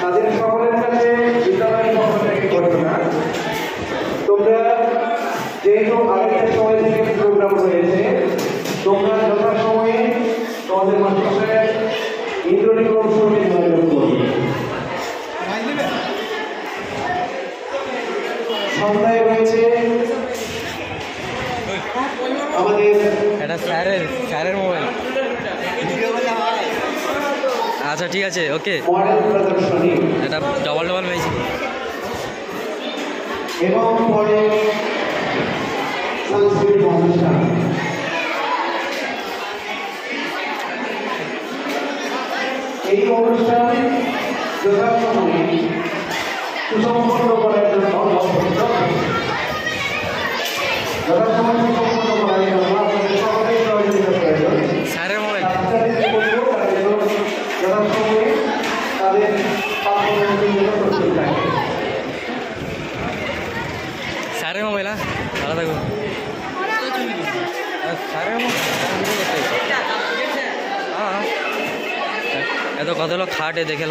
তাদের সকলের কাছে বিদ্যালয় পক্ষ থেকে ঘোষণা, তোমরা যেহেতু আগের সময় থেকে প্রোগ্রাম হয়েছে, তোমরা যথাসময়ে তোমাদের মাস্টারের ইন্দ্রনীকরণ সঙ্গে যোগাযোগ করবে। সন্ধ্যায় রয়েছে আমাদের এটা স্যারের মোবাইল। আচ্ছা ঠিক আছে, ওকে। মডেল প্রদর্শনী এটা ডবল হয়েছে এবং পরে সাংস্কৃতিক অনুষ্ঠান। এই অনুষ্ঠান যথাসময়ে সুসম্পন্ন করার জন্য আপনাদের সকলের সহযোগিতা প্রয়োজন। স্যারের মোবাইল। যথাসময়ে তাদের পাঠ্যক্রমের জন্য প্রস্তুত থাকে। স্যারের মোবাইল। ভালো থাকো। স্যারের মোবাইল। এত কত লোক খাটে দেখে